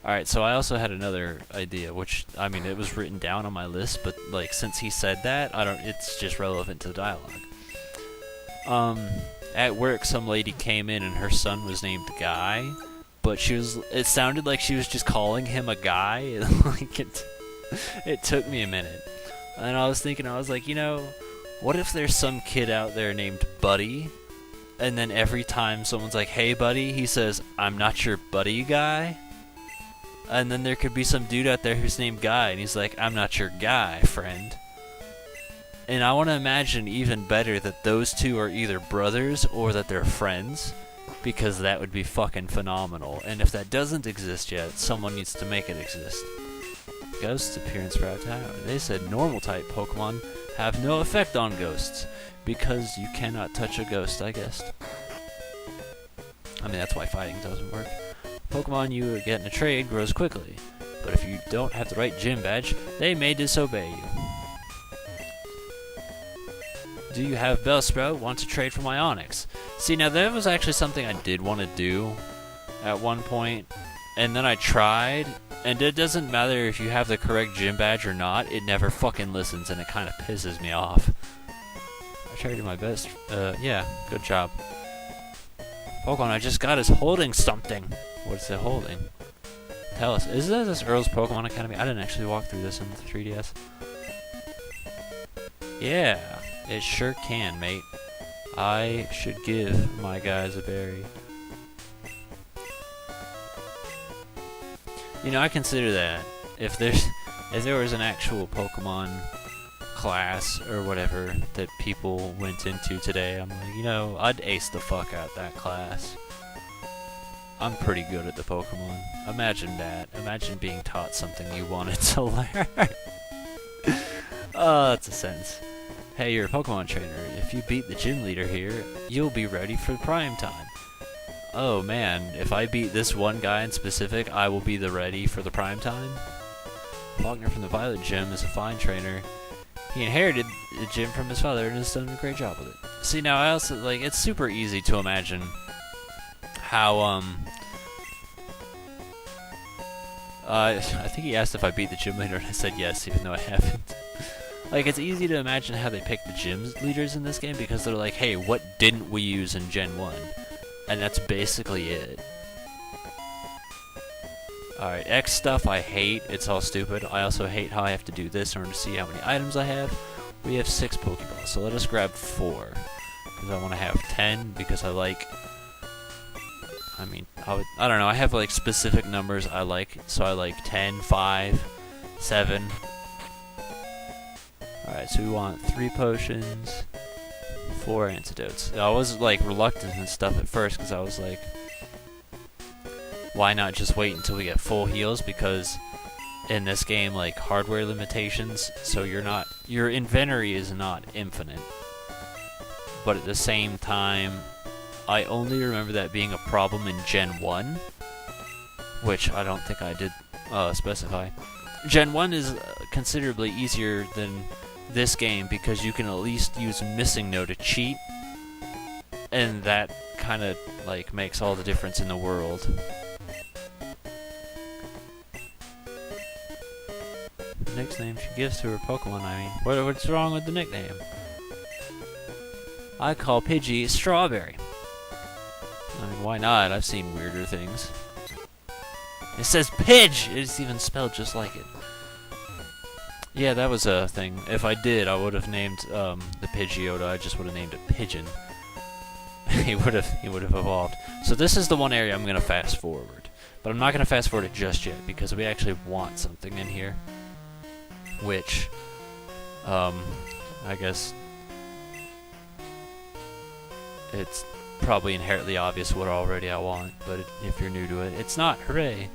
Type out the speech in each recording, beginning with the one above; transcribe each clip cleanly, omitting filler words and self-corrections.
Alright, so I also had another idea, which, I mean, it was written down on my list, but, like, since he said that, it's just relevant to the dialogue. At work, some lady came in and her son was named Guy, but it sounded like she was just calling him a guy, and, like, it took me a minute. And I was thinking, I was like, you know, what if there's some kid out there named Buddy, and then every time someone's like, hey buddy, he says, I'm not your buddy guy? And then there could be some dude out there who's named Guy, and he's like, I'm not your guy, friend. And I want to imagine even better that those two are either brothers or that they're friends, because that would be fucking phenomenal. And if that doesn't exist yet, someone needs to make it exist. Ghosts appear in Sprout Tower. They said normal type Pokemon have no effect on ghosts, because you cannot touch a ghost, I guess. I mean, that's why fighting doesn't work. Pokemon you get in a trade grows quickly, but if you don't have the right gym badge, they may disobey you. Do you have Bellsprout? Want to trade for my Onix? See, now that was actually something I did want to do at one point, and then I tried, and it doesn't matter if you have the correct gym badge or not, it never fucking listens, and it kind of pisses me off. I tried to do my best. Yeah, good job. Pokemon I just got is holding something. What's it holding? Tell us. Is this Earl's Pokemon Academy? I didn't actually walk through this in the 3DS. Yeah, it sure can, mate. I should give my guys a berry. You know, I consider that if there was an actual Pokemon class or whatever that people went into today, I'm like, you know, I'd ace the fuck out that class. I'm pretty good at the Pokemon. Imagine that. Imagine being taught something you wanted to learn. Oh, that's a sentence. Hey, you're a Pokemon trainer. If you beat the gym leader here, you'll be ready for prime time. Oh man, if I beat this one guy in specific, I will be ready for the prime time? Faulkner from the Violet Gym is a fine trainer. He inherited the gym from his father and has done a great job with it. See, now I also, like, it's super easy to imagine how, I think he asked if I beat the gym leader and I said yes, even though I haven't. Like, it's easy to imagine how they pick the gym leaders in this game because they're like, hey, what didn't we use in Gen 1? And that's basically it. Alright, X stuff I hate. It's all stupid. I also hate how I have to do this in order to see how many items I have. We have 6 Pokeballs, so let us grab 4. Because I want to have 10, because I like... I mean, I don't know, I have like specific numbers I like. So I like 10, 5, 7... Alright, so we want 3 potions, 4 antidotes. I was like reluctant and stuff at first because I was like, why not just wait until we get full heals? Because in this game, like, hardware limitations, so your inventory is not infinite. But at the same time, I only remember that being a problem in Gen 1, which I don't think I did specify. Gen 1 is considerably easier than this game because you can at least use Missing No to cheat, and that kind of like makes all the difference in the world. The nickname she gives to her Pokemon, I mean. What's wrong with the nickname? I call Pidgey Strawberry. I mean, why not? I've seen weirder things. It says Pidge! It's even spelled just like it. Yeah, that was a thing. If I did, I would have named the Pidgeotto. I just would have named it Pigeon. he would have evolved. So this is the one area I'm gonna fast forward, but I'm not gonna fast forward it just yet because we actually want something in here, which, I guess it's probably inherently obvious what already I want. But if you're new to it, it's not. Hooray!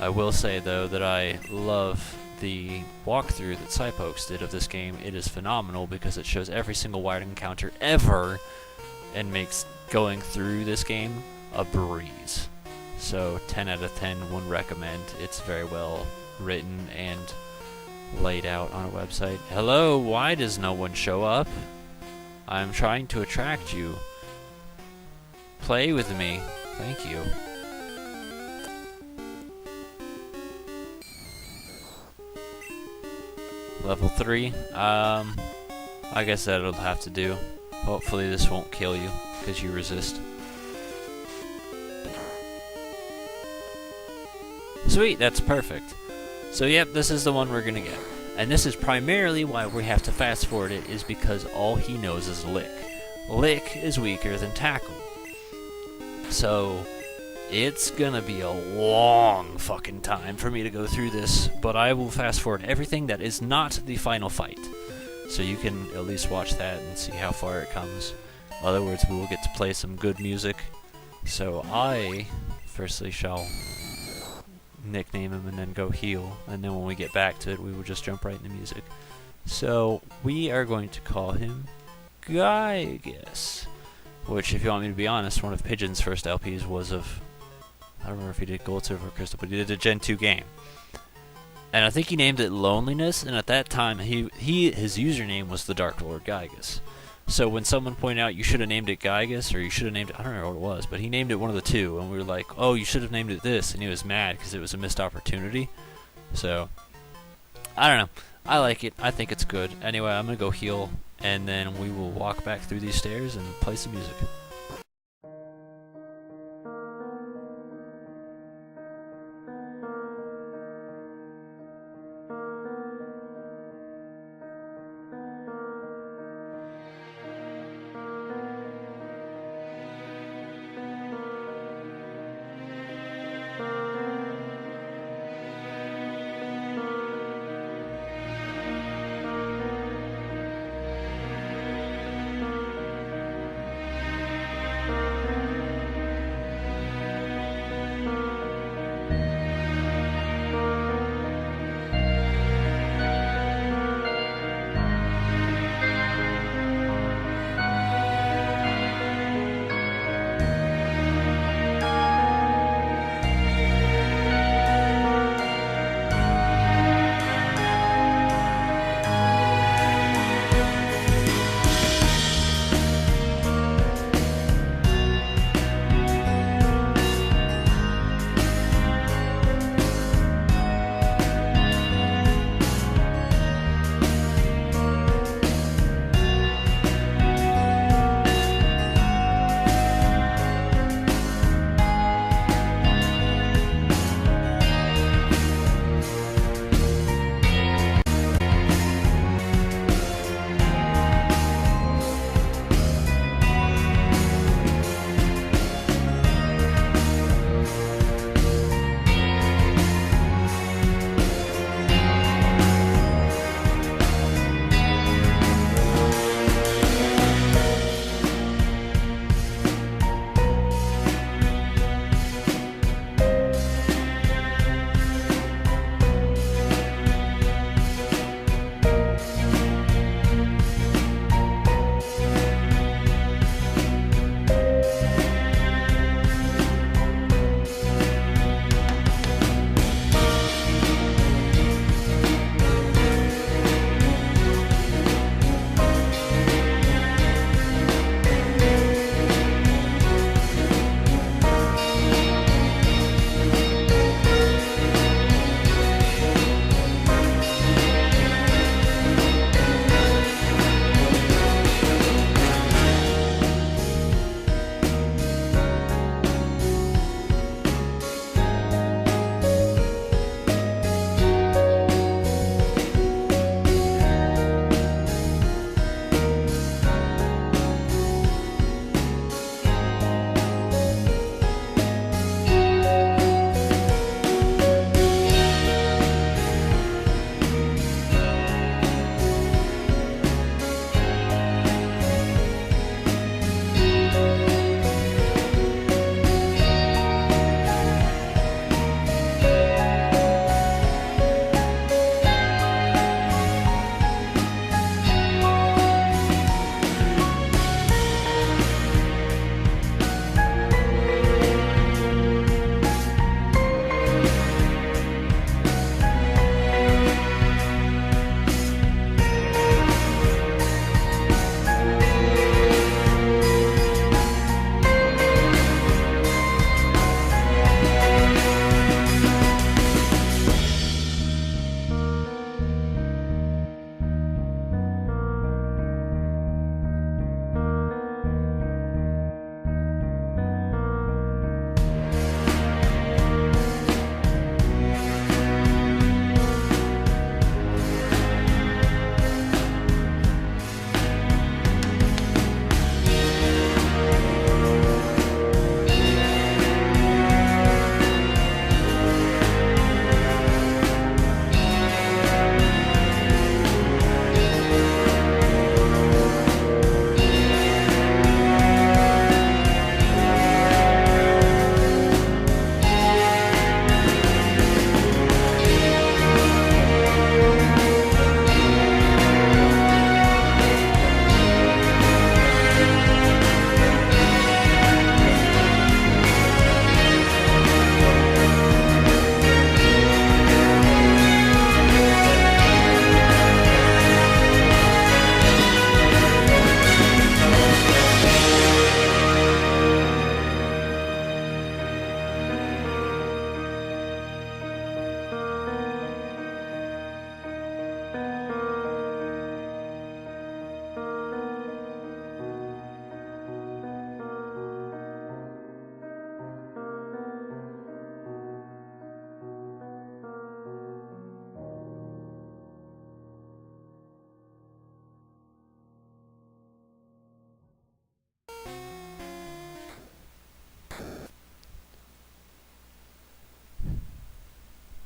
I will say though that I love the walkthrough that Cypokes did of this game. It is phenomenal because it shows every single wild encounter ever and makes going through this game a breeze. So 10 out of 10 would recommend. It's very well written and laid out on a website. Hello, why does no one show up? I'm trying to attract you. Play with me. Thank you. Level 3. I guess that'll have to do. Hopefully this won't kill you, because you resist. Sweet, that's perfect. So yep, this is the one we're gonna get. And this is primarily why we have to fast forward it, is because all he knows is Lick. Lick is weaker than Tackle. So it's gonna be a long fucking time for me to go through this, but I will fast forward everything that is not the final fight. So you can at least watch that and see how far it comes. In other words, we will get to play some good music. So I, firstly, shall nickname him and then go heal. And then when we get back to it, we will just jump right into music. So we are going to call him Giygas. Which, if you want me to be honest, one of Pigeon's first LPs was of... I don't remember if he did Gold, Silver, or Crystal, but he did a Gen 2 game. And I think he named it Loneliness, and at that time, his username was the Dark Lord Giygas. So when someone pointed out you should have named it Giygas, or you should have named it, I don't remember what it was, but he named it one of the two, and we were like, oh, you should have named it this, and he was mad because it was a missed opportunity. So, I don't know. I like it. I think it's good. Anyway, I'm going to go heal, and then we will walk back through these stairs and play some music.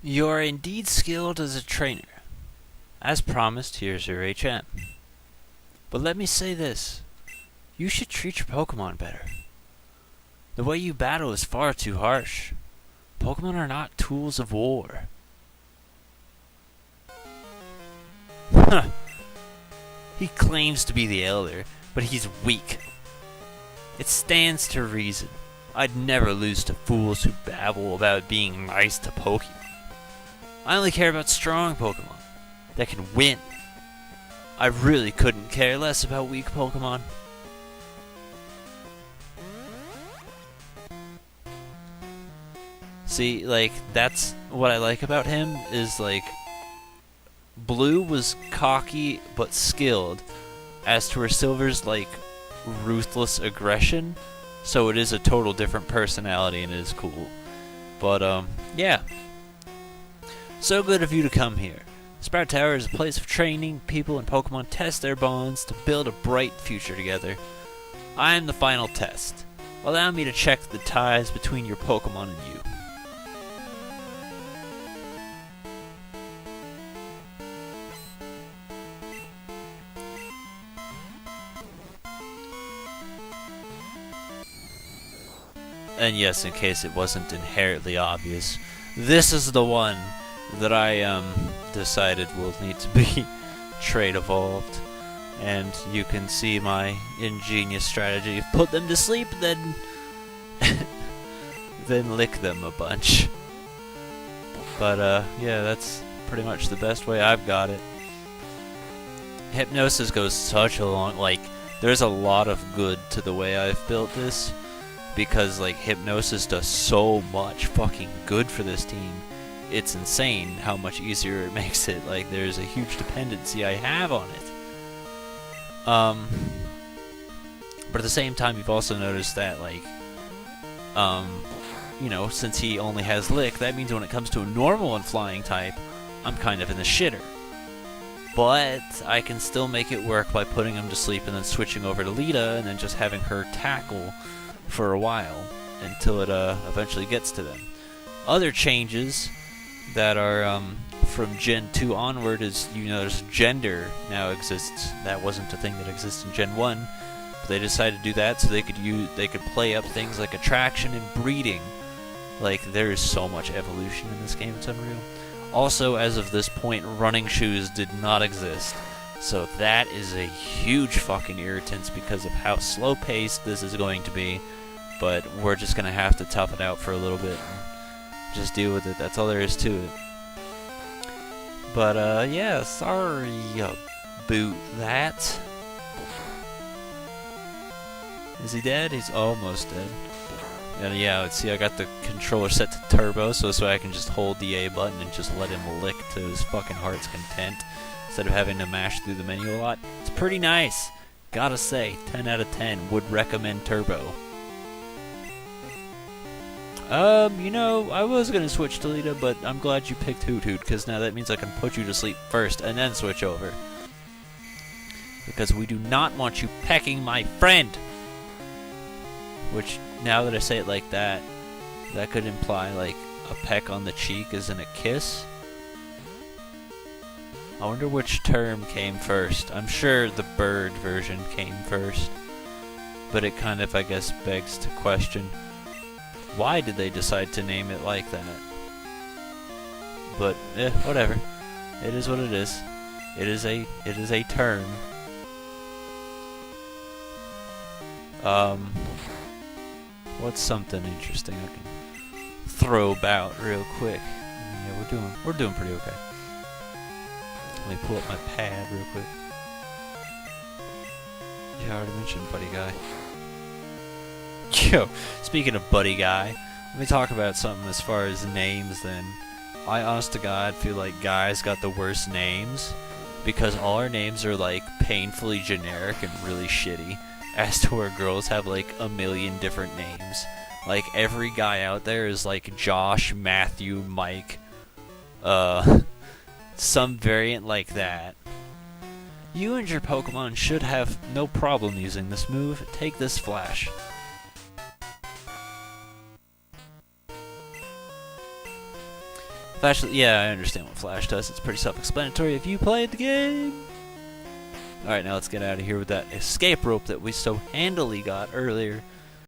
You are indeed skilled as a trainer. As promised, here's your HM. But let me say this. You should treat your Pokemon better. The way you battle is far too harsh. Pokemon are not tools of war. Huh. He claims to be the Elder, but he's weak. It stands to reason. I'd never lose to fools who babble about being nice to Pokemon. I only care about strong Pokemon that can win. I really couldn't care less about weak Pokemon. See, like, that's what I like about him, is, like, Blue was cocky but skilled, as to where Silver's, like, ruthless aggression, so it is a total different personality and it is cool. But, yeah. So good of you to come here. Sprout Tower is a place of training. People and Pokemon test their bonds to build a bright future together. I am the final test. Allow me to check the ties between your Pokemon and you. And yes, in case it wasn't inherently obvious, this is the one that I decided will need to be trade evolved. And you can see my ingenious strategy. Put them to sleep, then then lick them a bunch. But yeah, that's pretty much the best way I've got it. Hypnosis goes such a long, like, there's a lot of good to the way I've built this, because like Hypnosis does so much fucking good for this team. It's insane how much easier it makes it. Like, there's a huge dependency I have on it. But at the same time, you've also noticed that, like, you know, since he only has Lick, that means when it comes to a normal and flying type, I'm kind of in the shitter. But I can still make it work by putting him to sleep and then switching over to Lita and then just having her tackle for a while until it eventually gets to them. Other changes that are from Gen 2 onward is, you know, there's gender now exists. That wasn't a thing that existed in Gen 1, but they decided to do that so they could play up things like attraction and breeding. Like, there is so much evolution in this game, it's unreal. Also, as of this point, running shoes did not exist. So that is a huge fucking irritant because of how slow-paced this is going to be. But we're just going to have to tough it out for a little bit and just deal with it. That's all there is to it. But, yeah, sorry about that. Is he dead? He's almost dead. And yeah, let's see, I got the controller set to turbo, so I can just hold the A button and just let him lick to his fucking heart's content, instead of having to mash through the menu a lot. It's pretty nice. Gotta say, 10 out of 10, would recommend turbo. You know, I was gonna switch to Lita, but I'm glad you picked Hoot Hoot, because now that means I can put you to sleep first and then switch over. Because we do not want you pecking my friend! Which, now that I say it like that, that could imply, like, a peck on the cheek isn't a kiss. I wonder which term came first. I'm sure the bird version came first. But it kind of, I guess, begs to question, why did they decide to name it like that? But, whatever. It is what it is. It is a term. What's something interesting I can throw about real quick? Yeah, we're doing pretty okay. Let me pull up my pad real quick. Yeah, I already mentioned Buddy Guy. Yo, speaking of Buddy Guy, let me talk about something as far as names then. I honest to God feel like guys got the worst names because all our names are like painfully generic and really shitty, as to where girls have like a million different names. Like, every guy out there is like Josh, Matthew, Mike, some variant like that. You and your Pokemon should have no problem using this move. Take this flash. If Yeah, I understand what Flash does. It's pretty self-explanatory if you played the game. Alright, now let's get out of here with that escape rope that we so handily got earlier.